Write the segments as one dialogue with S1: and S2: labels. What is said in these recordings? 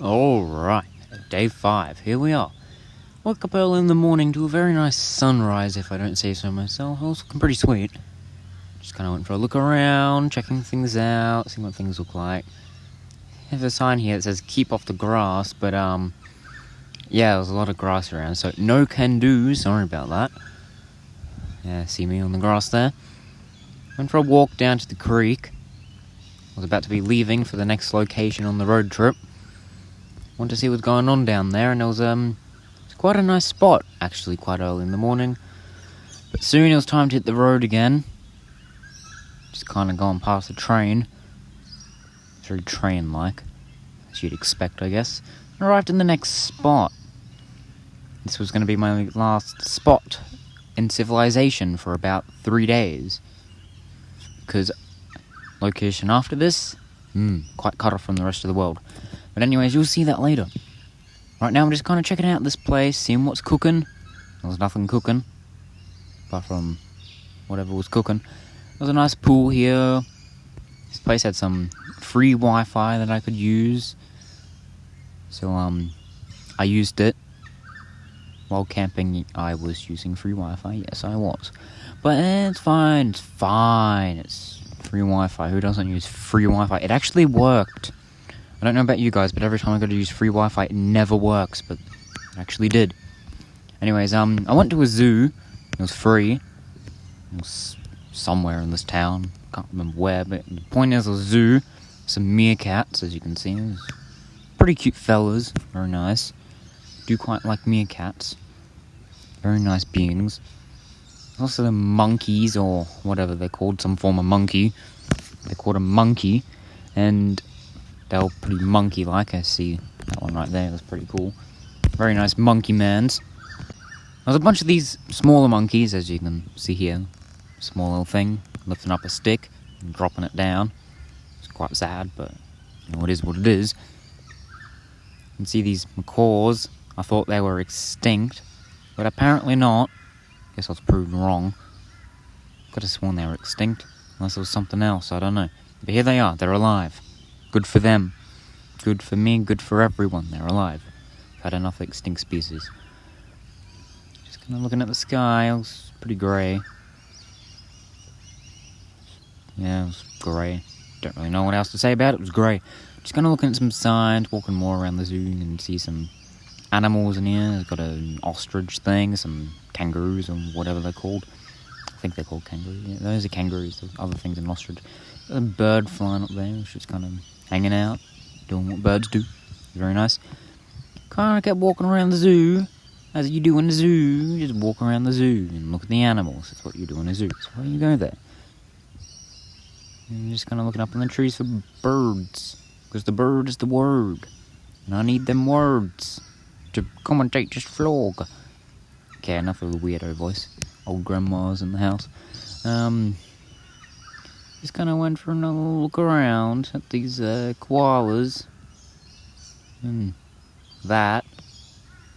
S1: Alright, day 5, here we are. Woke up early in the morning to a very nice sunrise, if I don't say so myself. It was looking pretty sweet. Just kind of went for a look around, checking things out, seeing what things look like. There's a sign here that says keep off the grass, but yeah, there's a lot of grass around, so no can do, sorry about that. Yeah, see me on the grass there. Went for a walk down to the creek. Was about to be leaving for the next location on the road trip. Wanted to see what's going on down there, and it was quite a nice spot, actually, quite early in the morning. But soon it was time to hit the road again. Just kind of going past the train. It's very train-like, as you'd expect, I guess. And arrived in the next spot. This was going to be my last spot in civilization for about 3 days. Because location after this, quite cut off from the rest of the world. But anyways, you'll see that later. Right now I'm just kind of checking out this place, seeing what's cooking. There's nothing cooking, apart from whatever was cooking. There's a nice pool here. This place had some free Wi-Fi that I could use. So, I used it. While camping, I was using free Wi-Fi. Yes, I was. But it's fine. It's free Wi-Fi. Who doesn't use free Wi-Fi? It actually worked. I don't know about you guys, but every time I go to use free Wi-Fi, it never works, but it actually did. Anyways, I went to a zoo. It was free. It was somewhere in this town. Can't remember where, but the point is, it was a zoo. Some meerkats, as you can see. It was pretty cute fellas. Very nice. Do quite like meerkats. Very nice beings. Also the monkeys, or whatever they're called, some form of monkey. They're called a monkey, and they were pretty monkey-like. I see that one right there. That's pretty cool. Very nice monkey mans. There's a bunch of these smaller monkeys, as you can see here. Small little thing, lifting up a stick and dropping it down. It's quite sad, but you know, it is what it is. You can see these macaws. I thought they were extinct, but apparently not. Guess I was proven wrong. Could have sworn they were extinct, unless it was something else, I don't know. But here they are, they're alive. Good for them. Good for me, good for everyone, they're alive. I've had enough extinct species. Just kind of looking at the sky, it was pretty grey. Yeah, it was grey. Don't really know what else to say about it, it was grey. Just kind of looking at some signs, walking more around the zoo and see some animals in here. They've got an ostrich thing, some kangaroos or whatever they're called. I think they're called kangaroos. Yeah, those are kangaroos, there's other things than ostrich. There's a bird flying up there, which is kind of hanging out, doing what birds do. Very nice. Kind of kept walking around the zoo, as you do in the zoo. You just walk around the zoo and look at the animals. That's what you do in a zoo. That's why you go there. And you're just kind of looking up in the trees for birds, because the bird is the word, and I need them words to commentate this vlog. Okay, enough of the weirdo voice. Old grandma's in the house. Just kind of went for another look around at these koalas. That.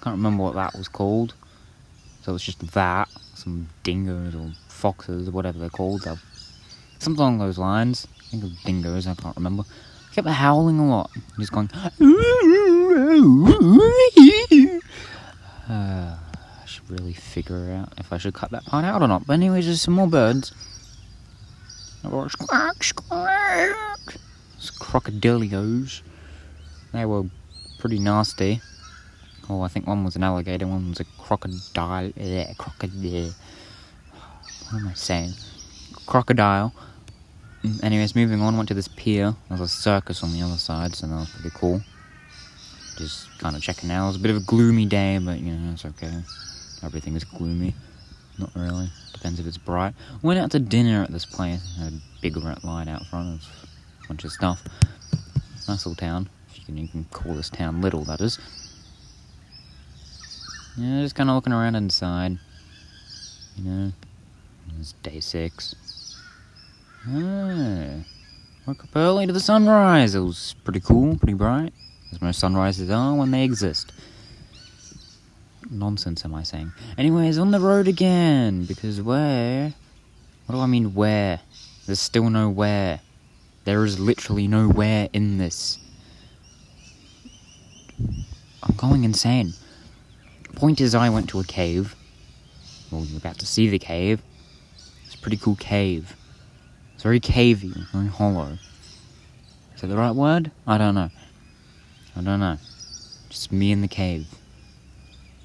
S1: Can't remember what that was called. So it's just that. Some dingoes or foxes or whatever they're called. Something along those lines. I think of dingoes, I can't remember. I kept howling a lot. Just going... I should really figure out if I should cut that part out or not. But anyways, there's some more birds. Squawk, squawk. It's crocodilios. They were pretty nasty. Oh, I think one was an alligator, one was a crocodile. Crocodile. What am I saying? Crocodile. Anyways, moving on, went to this pier. There's a circus on the other side, so that was pretty cool. Just kind of checking out. It was a bit of a gloomy day, but you know, it's okay. Everything is gloomy. Not really. Depends if it's bright. Went out to dinner at this place. Had a big red light out front of a bunch of stuff. Nice little town. If you can even call this town little, that is. Yeah, just kind of looking around inside. You know, it's day 6. Woke up early to the sunrise. It was pretty cool, pretty bright. As most sunrises are when they exist. Nonsense am I saying? Anyways, on the road again, because where? What do I mean where? There's still no where. There is literally no where in this. going insane. Point is, I went to a cave. Well, you're about to see the cave. It's a pretty cool cave. It's very cavey, very hollow. Is that the right word? I don't know. Just me in the cave.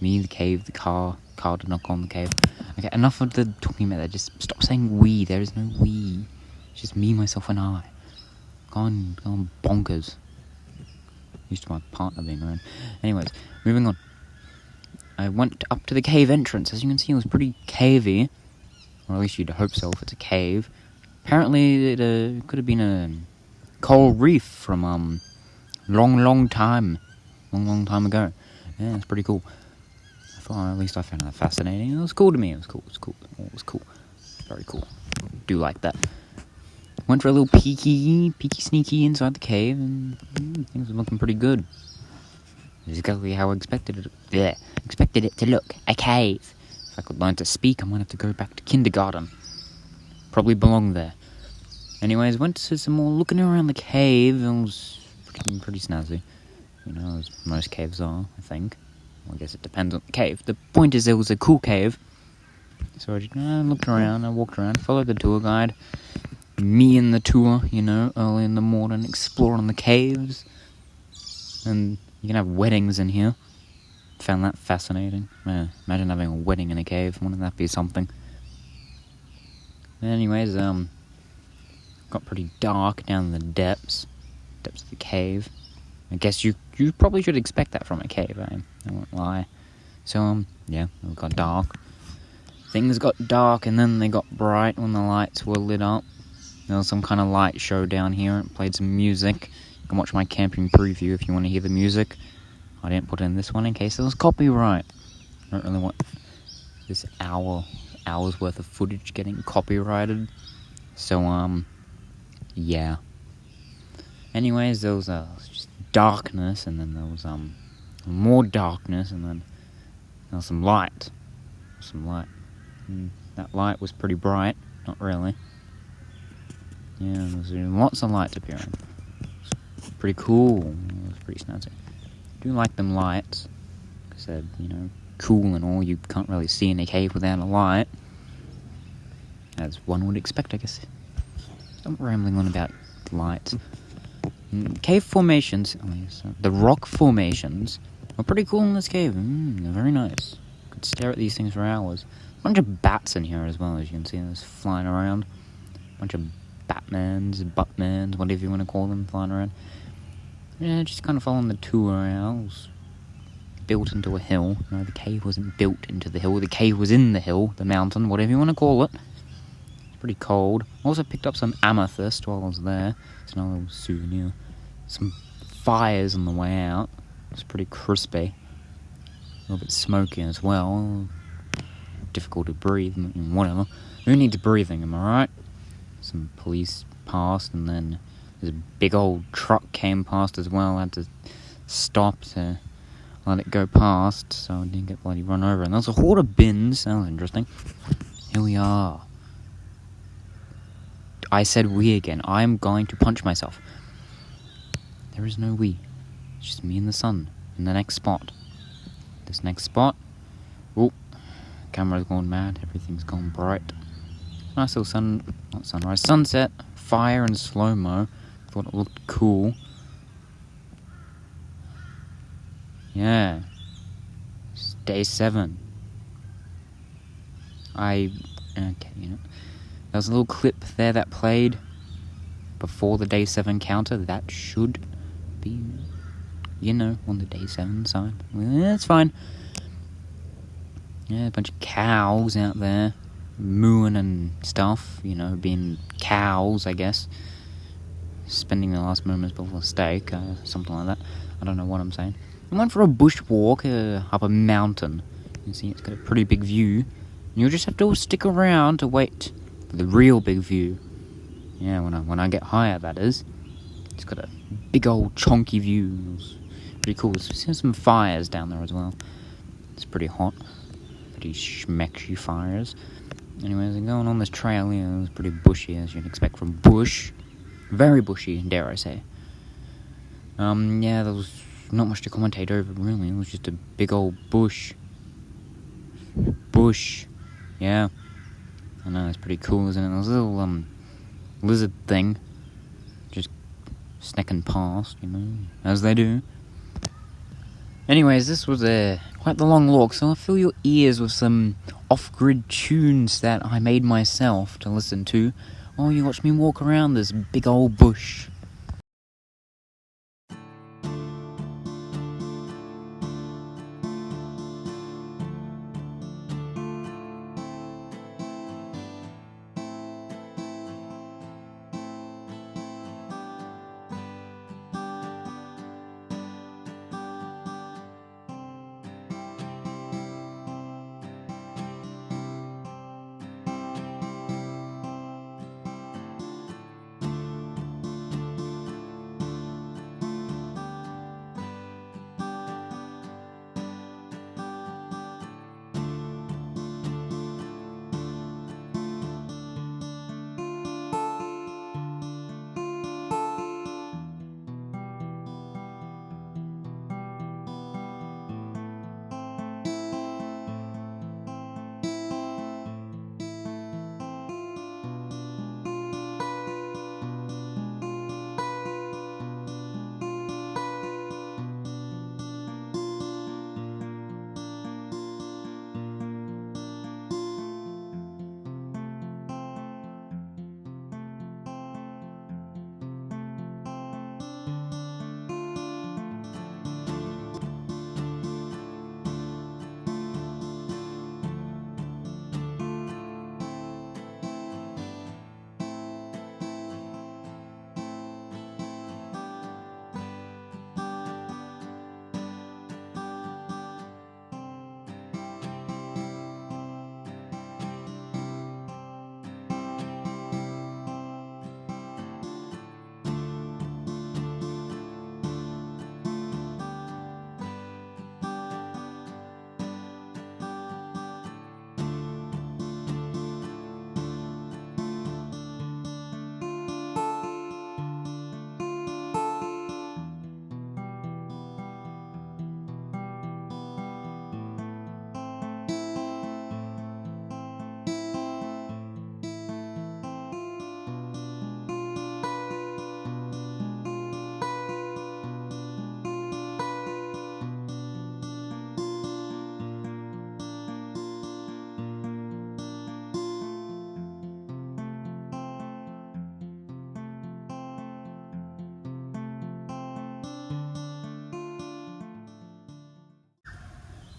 S1: Me, the cave, the car to knock on the cave. Okay, enough of the talking about that. Just stop saying we. There is no we. It's just me, myself, and I. Go on bonkers. Used to my partner being around. Anyways, moving on. I went up to the cave entrance. As you can see, it was pretty cavey. Or at least you'd hope so if it's a cave. Apparently, it could have been a coral reef from, long time ago. Yeah, it's pretty cool. At least I found that fascinating. It was cool to me. It was cool. Very cool. Do like that. Went for a little peeky sneaky inside the cave, and things were looking pretty good. Exactly how I expected it to look. A cave. If I could learn to speak, I might have to go back to kindergarten. Probably belong there. Anyways, went to some more looking around the cave. It was pretty snazzy. You know, as most caves are, I think. Well, I guess it depends on the cave. The point is, it was a cool cave. So I just looked around, I walked around, followed the tour guide. Me and the tour, you know, early in the morning, exploring the caves. And you can have weddings in here. Found that fascinating. Man, imagine having a wedding in a cave. Wouldn't that be something? Anyways, got pretty dark down in the depths of the cave. I guess you probably should expect that from a cave, I won't lie. So, yeah, it got dark. Things got dark and then they got bright when the lights were lit up. There was some kind of light show down here. It played some music. You can watch my camping preview if you want to hear the music. I didn't put in this one in case it was copyright. I don't really want this hour's worth of footage getting copyrighted. So, yeah. Anyways, there was just darkness, and then there was more darkness, and then there was some light. And that light was pretty bright. Not really. Yeah, there was lots of lights appearing. It was pretty cool. It was pretty snazzy. I do like them lights, because they're, you know, cool and all. You can't really see in a cave without a light, as one would expect, I guess. Stop rambling on about lights. Cave formations, the rock formations, are pretty cool in this cave. They're very nice. Could stare at these things for hours. A bunch of bats in here as well, as you can see. There's flying around. A bunch of buttmans, whatever you want to call them, flying around. Yeah, just kind of following the tour out. It was built into a hill. No, the cave wasn't built into the hill. The cave was in the hill, the mountain, whatever you want to call it. It's pretty cold. I also picked up some amethyst while I was there. It's another little souvenir. Some fires on the way out. It's pretty crispy. A little bit smoky as well. Difficult to breathe, whatever. Who needs breathing, am I right? Some police passed, and then this big old truck came past as well. I had to stop to let it go past, so I didn't get bloody run over. And there's a horde of bins. That was interesting. Here we are. I said we again. I'm going to punch myself. There is no we. It's just me and the sun in the next spot. This next spot. Oh, camera's gone mad. Everything's gone bright. Nice little sunset, fire and slow-mo. Thought it looked cool. Yeah. It's day 7. Okay, you know. There was a little clip there that played before the day 7 counter. That should be, you know, on the day 7 side. Well, that's fine. Yeah, a bunch of cows out there. Mooing and stuff, you know, being cows, I guess. Spending the last moments before steak, something like that. I don't know what I'm saying. I went for a bushwalk up a mountain. You can see it's got a pretty big view. And you'll just have to stick around to wait for the real big view. Yeah, when I get higher, that is. It's got a big old chonky view. It's pretty cool. There's some fires down there as well. It's pretty hot. Pretty schmecky fires. Anyways, I'm going on this trail here. It was pretty bushy, as you'd expect from bush. Very bushy, dare I say. Yeah, there was not much to commentate over, really. It was just a big old bush. Yeah. I know, it's pretty cool, isn't it? There's a little, lizard thing. Just snacking past, as they do. Anyways, this was quite the long walk, so I'll fill your ears with some off-grid tunes that I made myself to listen to while you watch me walk around this big old bush.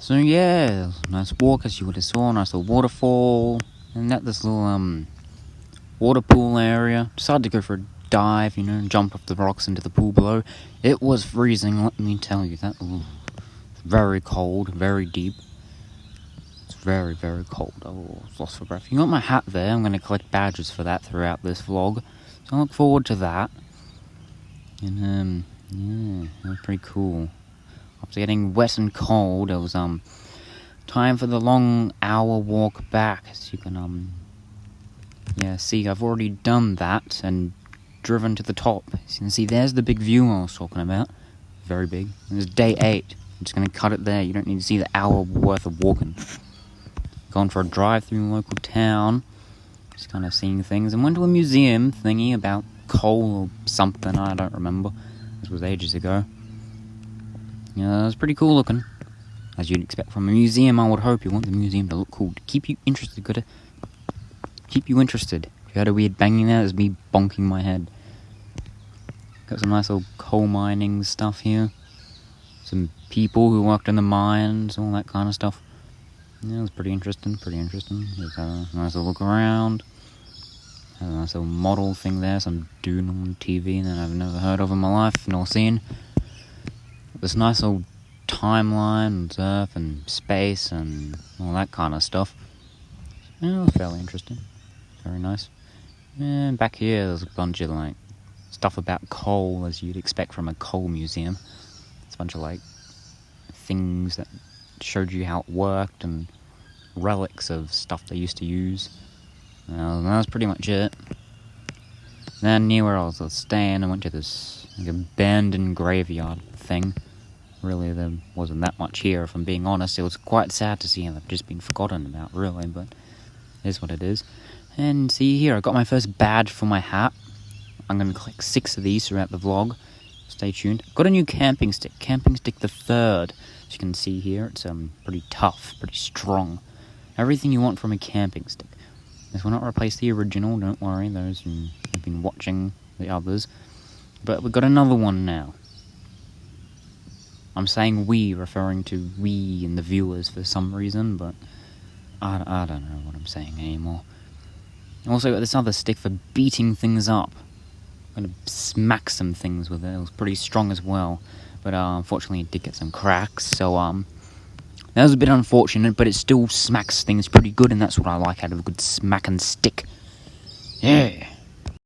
S1: So yeah, nice walk as you would have saw, nice little waterfall, and this little water pool area. Decided to go for a dive, jump off the rocks into the pool below. It was freezing, let me tell you that. Very cold, very deep. It's very, very cold. Oh, I was lost for breath. You got my hat there. I'm going to collect badges for that throughout this vlog, so I look forward to that. And yeah, that was pretty cool. After getting wet and cold, it was time for the long hour walk back. As you can see, I've already done that and driven to the top. As you can see, there's the big view I was talking about. Very big. And it's day 8. I'm just gonna cut it there. You don't need to see the hour worth of walking. Gone for a drive through the local town, just kind of seeing things, and went to a museum thingy about coal or something. I don't remember. This was ages ago. Yeah, it was pretty cool looking, as you'd expect from a museum. I would hope you want the museum to look cool, to keep you interested. Gotta keep you interested. If you heard a weird banging there, it's me bonking my head. Got some nice little coal mining stuff here. Some people who worked in the mines, all that kind of stuff. Yeah, it was pretty interesting, Just had a nice little look around. Had a nice little model thing there, some dude on TV that I've never heard of in my life, nor seen. This nice old timeline and Earth and space and all that kind of stuff. Yeah, it was fairly interesting. Very nice. And back here there's a bunch of stuff about coal, as you'd expect from a coal museum. It's a bunch of things that showed you how it worked and relics of stuff they used to use. And that was pretty much it. Then near where I was staying, I went to this abandoned graveyard thing. really there wasn't that much here, if I'm being honest. It was quite sad to see how they've just been forgotten about, really, but it is what it is. And see here, I got my first badge for my hat. I'm going to collect 6 of these throughout the vlog. Stay tuned. Got a new camping stick the 3rd. As you can see here, it's pretty tough, pretty strong. Everything you want from a camping stick. This will not replace the original, don't worry, those who have been watching the others. But we've got another one now. I'm saying we, referring to we and the viewers for some reason, but I don't know what I'm saying anymore. I also got this other stick for beating things up. I'm going to smack some things with it. It was pretty strong as well, but unfortunately it did get some cracks, so that was a bit unfortunate, but it still smacks things pretty good, and that's what I like out of a good smacking stick. Yeah.